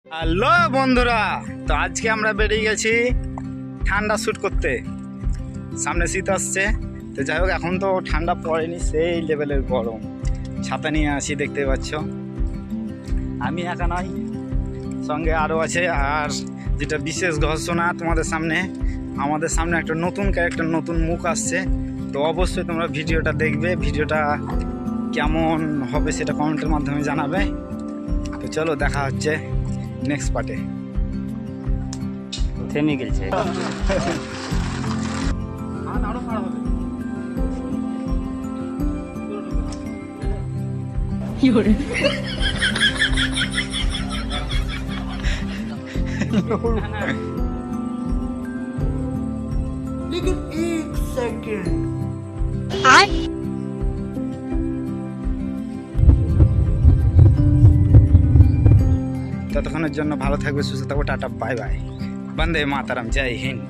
Hello বন্ধুরা, তো আজকে আমরা বেরিয়ে গেছি ঠান্ডা শ্যুট করতে। সামনে শীত আসছে, তো যাই হোক এখন তো ঠান্ডা পড়েনি, সেই লেভেলের গরম। ছাতা নিয়ে আসি, দেখতে পাচ্ছ। আমি একা নই, সঙ্গে আরও আছে। আর যেটা বিশেষ ঘোষণা তোমাদের সামনে, আমাদের সামনে একটা নতুন ক্যারেক্টার, নতুন মুখ আসছে। তো অবশ্যই তোমরা ভিডিওটা দেখবে। ভিডিওটা কেমন হবে সেটা কমেন্টের মাধ্যমে জানাবে। তো চলো, দেখা হচ্ছে নেক্সট পার্টে। থেমে গেছে। लेकिन एक सेकंड ততক্ষণের জন্য ভালো থাকবে, সুস্থ থাকবে। টাটা, বাই বাই, বন্দে মাতারাম, জয় হিন্দ।